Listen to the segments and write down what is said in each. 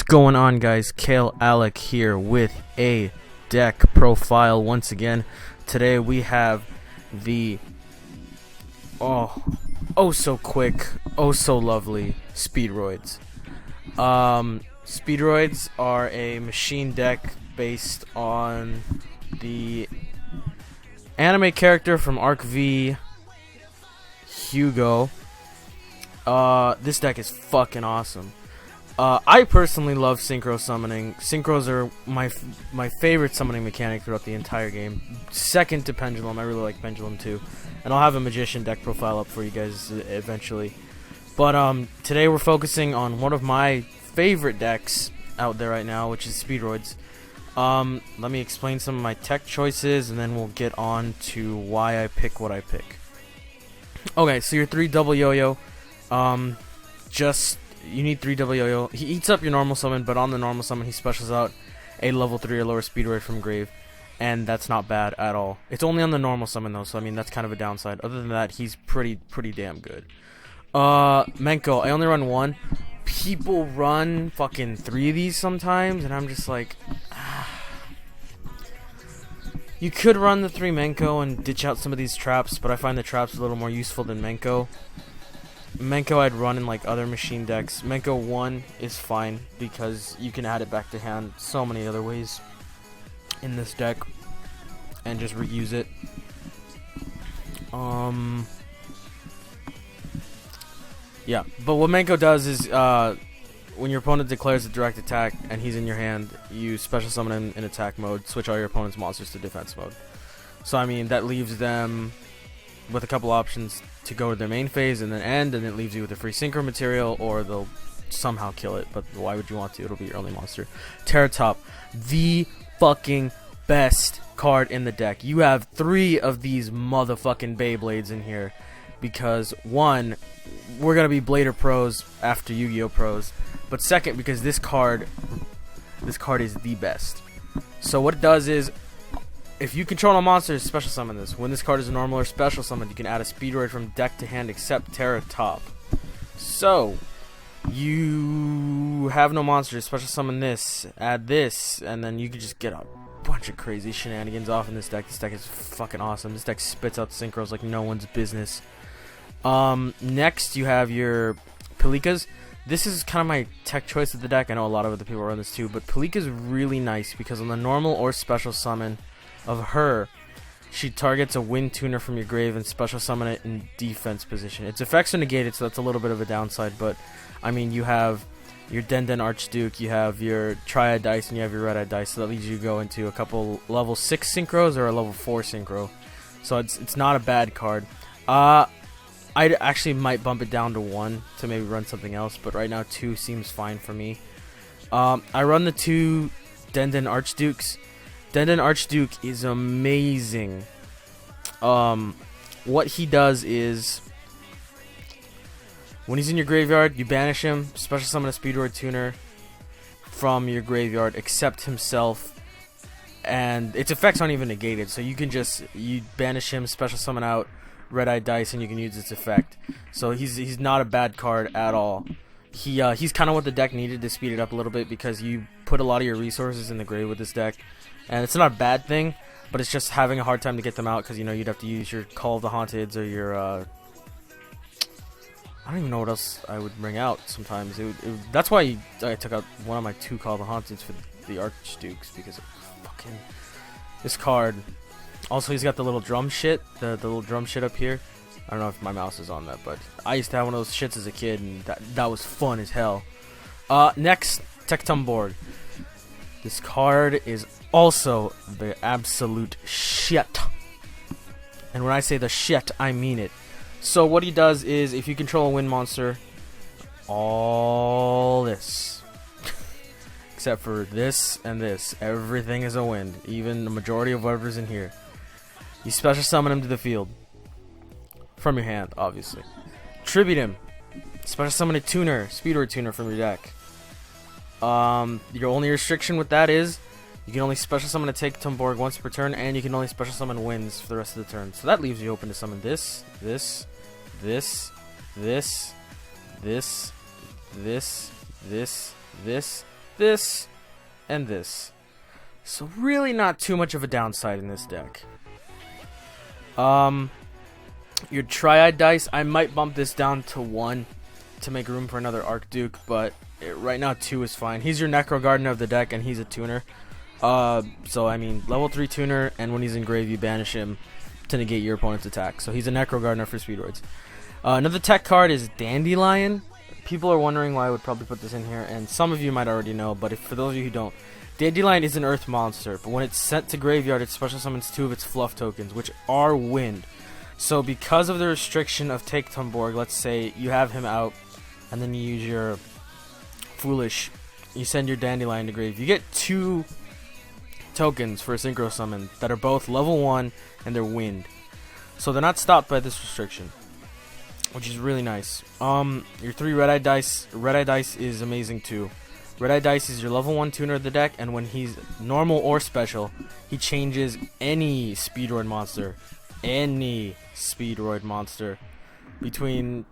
going on, guys? Kale Alec here with a deck profile once again. Today we have the oh so quick, oh so lovely Speedroids. Speedroids are a machine deck based on the anime character from Arc V, Yugioh. This deck is fucking awesome. I personally love synchro summoning. Synchros are my favorite summoning mechanic throughout the entire game. Second to Pendulum. I really like Pendulum too. And I'll have a Magician deck profile up for you guys eventually. But today we're focusing on one of my favorite decks out there right now, which is Speedroids. Let me explain some of my tech choices, and then we'll get on to why I pick what I pick. Okay, so your 3 double yo-yo. You need 3 double yo-yo. He eats up your normal summon, but on the normal summon he specials out a level 3 or lower Speedroid from grave, and that's not bad at all. It's only on the normal summon though, so I mean that's kind of a downside. Other than that, he's pretty damn good. Menko, I only run 1. People run fucking 3 of these sometimes, and I'm just like, you could run the 3 Menko and ditch out some of these traps, but I find the traps a little more useful than Menko. Menko I'd run in like other machine decks. Menko 1 is fine because you can add it back to hand so many other ways in this deck and just reuse it. Yeah, but what Menko does is when your opponent declares a direct attack and he's in your hand, you special summon him in attack mode, switch all your opponent's monsters to defense mode. So I mean that leaves them with a couple options to go to their main phase and then end, and it leaves you with a free synchro material, or they'll somehow kill it, but why would you want to? It'll be your only monster. Terratop, the fucking best card in the deck. You have 3 of these motherfucking Beyblades in here because 1, we're gonna be Blader pros after Yu-Gi-Oh pros, but second, because this card is the best. So what it does is, if you control a monster, special summon this. When this card is a normal or special summon, you can add a Speedroid from deck to hand except Terratop. So, you have no monsters, special summon this, add this, and then you can just get a bunch of crazy shenanigans off in this deck. This deck is fucking awesome. This deck spits out synchros like no one's business. Next, you have your Pelikas. This is kind of my tech choice of the deck. I know a lot of other people run this too, but Pelika is really nice because on the normal or special summon of her, she targets a wind tuner from your grave and special summon it in defense position. Its effects are negated, so that's a little bit of a downside, but I mean, you have your Den Archduke, you have your Triad dice, and you have your Red Eye dice, so that leads you to go into a couple level 6 synchros or a level 4 synchro. So it's not a bad card. I actually might bump it down to 1 to maybe run something else, but right now 2 seems fine for me. I run the 2 Den Archdukes. Den Archduke is amazing. What he does is, when he's in your graveyard, you banish him, special summon a Speedroid tuner from your graveyard, except himself, and its effects aren't even negated, so you can just, you banish him, special summon out Red Eye dice, and you can use its effect. So he's not a bad card at all. He's kind of what the deck needed to speed it up a little bit, because you put a lot of your resources in the grave with this deck, and it's not a bad thing, but it's just having a hard time to get them out, because you know you'd have to use your Call of the Haunteds or your I don't even know what else I would bring out sometimes. That's why I took out one of my 2 Call of the Haunteds for the Archdukes, because of fucking this card. Also, he's got the little drum shit, the little drum shit up here. I don't know if my mouse is on that, but I used to have one of those shits as a kid, and that was fun as hell. Next, Tectumborg. This card is also the absolute shit. And when I say the shit, I mean it. So what he does is, if you control a wind monster, all this, except for this and this, everything is a wind, even the majority of whatever's in here. You special summon him to the field. From your hand, obviously. Tribute him. Special summon a tuner, Speedroid tuner from your deck. Your only restriction with that is, you can only special summon a Tectumborg once per turn, and you can only special summon winds for the rest of the turn. So that leaves you open to summon this, this, this, this, and this. So really not too much of a downside in this deck. Your Triad dice, I might bump this down to 1 to make room for another Archduke, but right now 2 is fine. He's your Necro Gardener of the deck, and he's a tuner. So I mean, level 3 tuner, and when he's in grave, you banish him to negate your opponent's attack. So he's a Necro Gardener for Speedroids. Another tech card is Dandelion. People are wondering why I would probably put this in here, and some of you might already know, but for those of you who don't, Dandelion is an earth monster, but when it's sent to graveyard, it special summons 2 of its fluff tokens, which are wind. So because of the restriction of Take Tumborg, let's say you have him out, and then you use your Foolish, you send your Dandelion to grave, you get 2 tokens for a synchro summon that are both level 1 and they're wind. So they're not stopped by this restriction, which is really nice. Your 3 Red-Eye Dice. Red-Eye Dice is amazing too. Red-Eye Dice is your level 1 tuner of the deck, and when he's normal or special, he changes any Speedroid monster, to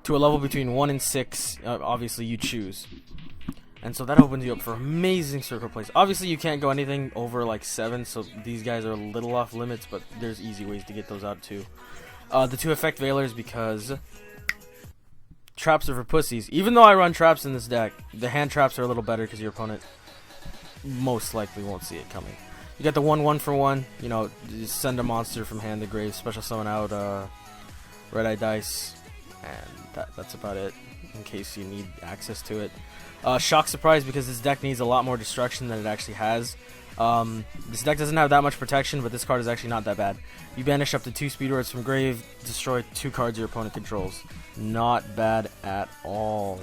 a level between 1 and 6. Obviously, you choose. And so that opens you up for amazing circle plays. Obviously, you can't go anything over like 7, so these guys are a little off limits, but there's easy ways to get those out too. The 2 Effect Veilers, because traps are for pussies. Even though I run traps in this deck, the hand traps are a little better because your opponent most likely won't see it coming. You got the 1/1 for 1. You know, just send a monster from hand to grave, special summon out Red-Eye Dice, and that's about it in case you need access to it. Shock Surprise, because this deck needs a lot more destruction than it actually has. This deck doesn't have that much protection, but this card is actually not that bad. You banish up to 2 Speedroids from grave, destroy 2 cards your opponent controls. Not bad at all.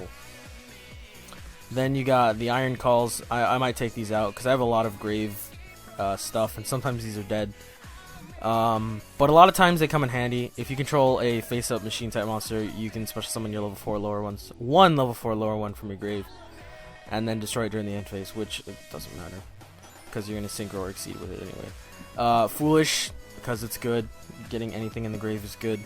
Then you got the Iron Calls. I might take these out because I have a lot of grave stuff, and sometimes these are dead. But a lot of times they come in handy. If you control a face-up machine type monster, you can special summon your level 4 lower ones, 1 level 4 lower one from your grave, and then destroy it during the end phase, which it doesn't matter because you're going to synchro or exceed with it anyway. Foolish, because it's good. Getting anything in the grave is good.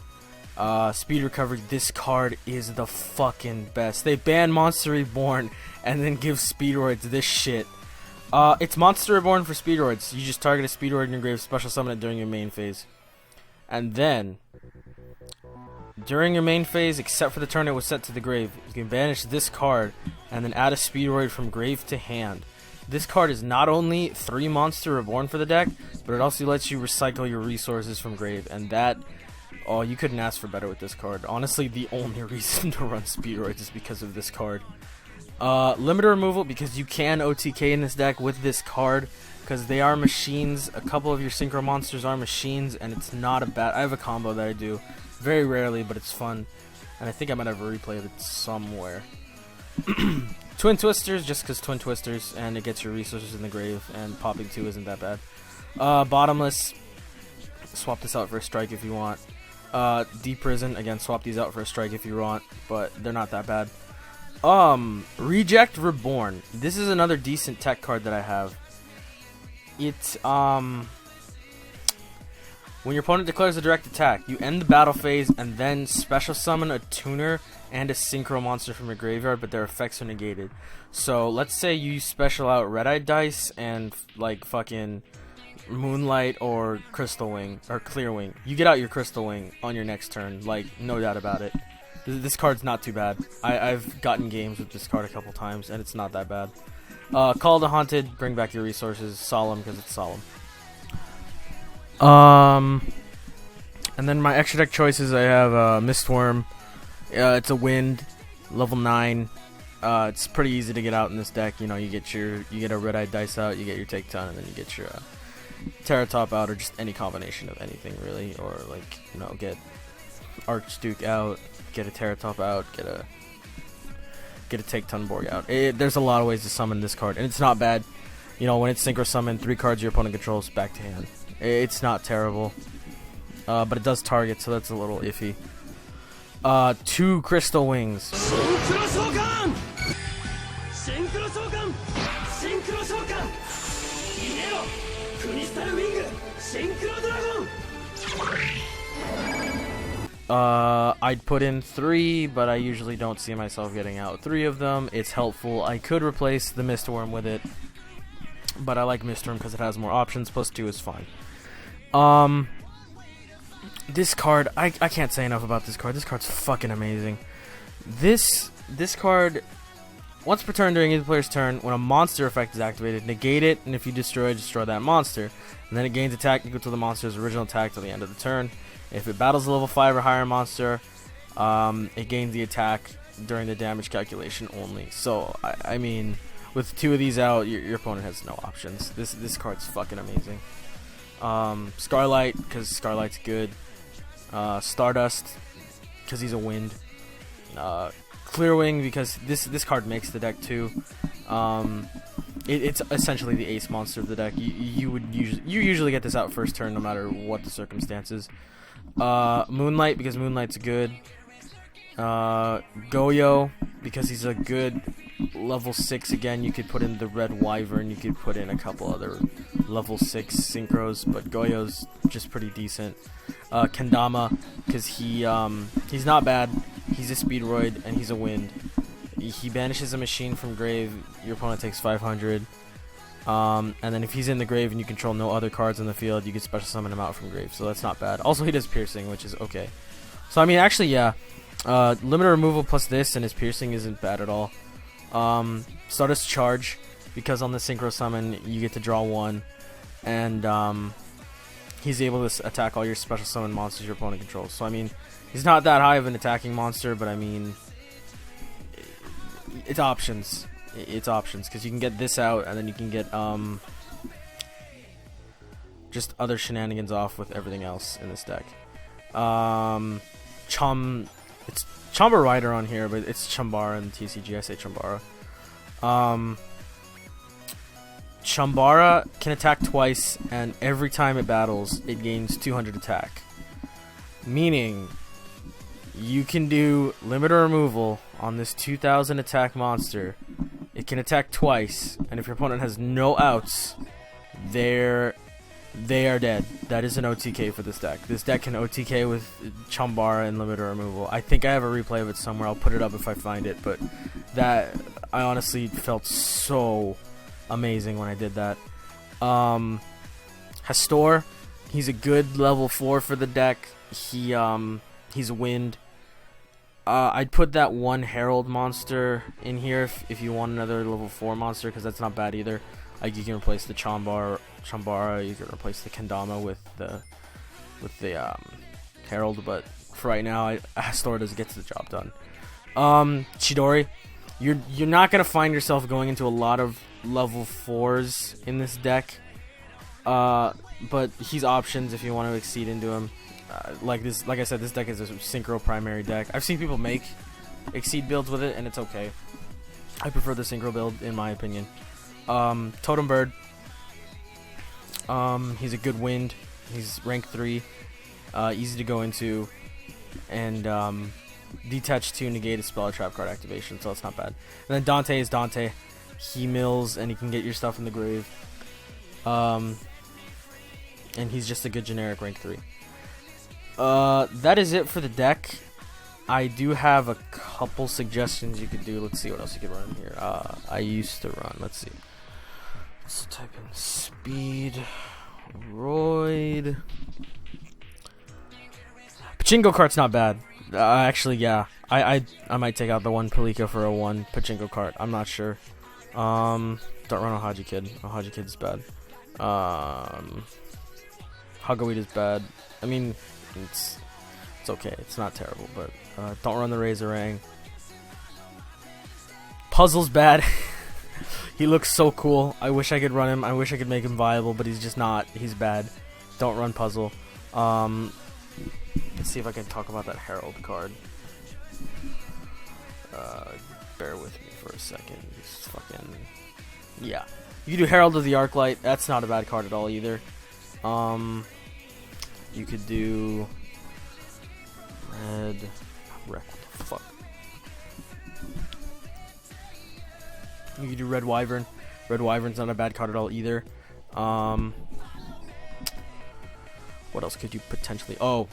Speed Recovery, this card is the fucking best. They ban Monster Reborn and then give Speedroids this shit. It's Monster Reborn for Speedroids. You just target a Speedroid in your grave, special summon it during your main phase. And then, during your main phase, except for the turn it was sent to the grave, you can banish this card and then add a Speedroid from grave to hand. This card is not only 3 Monster Reborn for the deck, but it also lets you recycle your resources from grave, and that... Oh, you couldn't ask for better with this card. Honestly, the only reason to run Speedroids is because of this card. Limiter removal, because you can OTK in this deck with this card, because they are machines. A couple of your synchro monsters are machines, and it's not a bad... I have a combo that I do very rarely, but it's fun, and I think I might have a replay of it somewhere. Twin Twisters, just because Twin Twisters, and it gets your resources in the grave, and popping 2 isn't that bad. Bottomless, swap this out for a strike if you want. Deep Prison, again, swap these out for a strike if you want, but they're not that bad. Reject Reborn. This is another decent tech card that I have. It's, when your opponent declares a direct attack, you end the battle phase and then special summon a tuner and a synchro monster from your graveyard, but their effects are negated. So, let's say you special out Red-Eye Dice and, like, fucking Moonlight or Crystal Wing, or Clear Wing. You get out your Crystal Wing on your next turn, like, no doubt about it. This card's not too bad. I've gotten games with this card a couple times, and it's not that bad. Call the Haunted, bring back your resources. Solemn, because it's solemn. And then my extra deck choices, I have Mistworm. It's a wind, level 9. It's pretty easy to get out in this deck. You know, you get a Red-Eye Dice out, you get your Take Ton, and then you get your Terratop out, or just any combination of anything really, or like, you know, get Archduke out, get a Terratop out, get a Take Tumborg out. There's a lot of ways to summon this card, and it's not bad. You know, when it's synchro summon, 3 cards your opponent controls back to hand. It's not terrible, but it does target, so that's a little iffy. 2 Crystal Wings. I'd put in 3, but I usually don't see myself getting out 3 of them. It's helpful. I could replace the Mistworm with it, but I like Mistworm because it has more options. Plus 2 is fine. This card, I can't say enough about this card. This card's fucking amazing. This card, once per turn during either player's turn, when a monster effect is activated, negate it, and if you destroy that monster. And then it gains attack equal to the monster's original attack till the end of the turn. If it battles a level 5 or higher monster, it gains the attack during the damage calculation only. So, I mean, with 2 of these out, your opponent has no options. This card's fucking amazing. Scarlight, because Scarlight's good. Stardust, because he's a wind. Clearwing, because this card makes the deck too. It's essentially the ace monster of the deck. You usually get this out first turn, no matter what the circumstances. Moonlight, because Moonlight's good. Yugioh, because he's a good level 6 again. You could put in the Red Wyvern. You could put in a couple other level 6 synchros, but Goyo's just pretty decent. Kendama, because he's not bad. He's a Speedroid and he's a wind. He banishes a machine from grave. Your opponent takes 500. And then if he's in the grave and you control no other cards in the field, you can special summon him out from grave. So that's not bad. Also, he does piercing, which is okay. So I mean, actually, yeah. Limiter removal plus this and his piercing isn't bad at all. Stardust charge, because on the synchro summon you get to draw 1, and he's able to attack all your special summon monsters your opponent controls. So I mean, he's not that high of an attacking monster, but I mean, it's options. It's options, because you can get this out, and then you can get just other shenanigans off with everything else in this deck. It's Chamba Rider on here, but it's Chambara in TCG. I say Chambara. Chambara can attack twice, and every time it battles, it gains 200 attack. Meaning, you can do limiter removal on this 2000 attack monster. It can attack twice, and if your opponent has no outs, they are dead. That is an OTK for this deck. This deck can OTK with Chambara and limiter removal. I think I have a replay of it somewhere. I'll put it up if I find it, but that, I honestly felt so amazing when I did that. Hastor, he's a good level 4 for the deck. He's a wind. I'd put that one Herald monster in here if you want another level 4 monster, because that's not bad either. Like, you can replace the Chambara, you can replace the Kendama with the Herald, but for right now, Hastor does get the job done. Chidori, you're not gonna find yourself going into a lot of level 4s in this deck, but he's options if you want to exceed into him. Like I said, this deck is a synchro primary deck. I've seen people make exceed builds with it, and it's okay. I prefer the synchro build, in my opinion. Totem Bird. He's a good wind. He's rank 3. Easy to go into. And detach to negate a spell or trap card activation, so it's not bad. And then Dante is Dante. He mills and he can get your stuff in the grave. And he's just a good generic rank 3. That is it for the deck. I do have a couple suggestions you could do. Let's see what else you could run here. I used to run, let's see. Let's type in Speedroid. Pachinko cart's not bad. Actually, yeah. I might take out the one Palika for a 1 Pachinko cart. I'm not sure. Don't run a Haji Kid. A Haji Kid's bad. Hagawid is bad. I mean, it's okay. It's not terrible, but don't run the Razorang. Puzzle's bad. He looks so cool. I wish I could run him. I wish I could make him viable, but he's just not. He's bad. Don't run Puzzle. Let's see if I can talk about that Herald card. Bear with me for a second. Just fucking... Yeah. You can do Herald of the Arclight. That's not a bad card at all either. You could do... Red... What the fuck? You could do Red Wyvern. Red Wyvern's not a bad card at all either. What else could you potentially... Oh.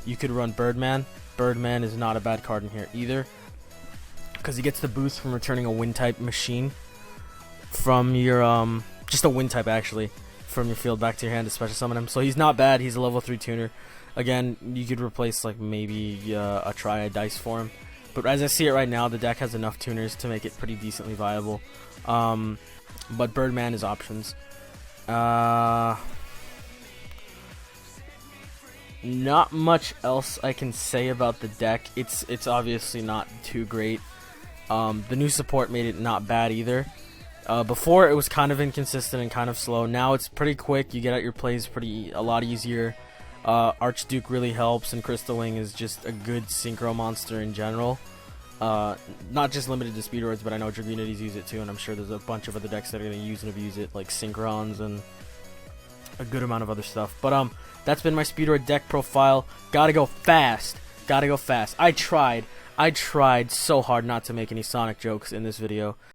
you could run Birdman. Birdman is not a bad card in here either, because he gets the boost from returning a wind type machine from your just a wind type actually from your field back to your hand to special summon him. So he's not bad. He's a level 3 tuner. Again, you could replace like maybe a Triad Dice for him, but as I see it right now, the deck has enough tuners to make it pretty decently viable. But Birdman is options. Not much else I can say about the deck. It's obviously not too great. The new support made it not bad either. Before it was kind of inconsistent and kind of slow. Now it's pretty quick. You get out your plays a lot easier. Archduke really helps, and Crystal Wing is just a good synchro monster in general. Not just limited to Speedroids, but I know Dragunities use it too, and I'm sure there's a bunch of other decks that are going to use and abuse it, like Synchrons and a good amount of other stuff. But that's been my Speedroid deck profile. Gotta go fast. Gotta go fast. I tried so hard not to make any Sonic jokes in this video.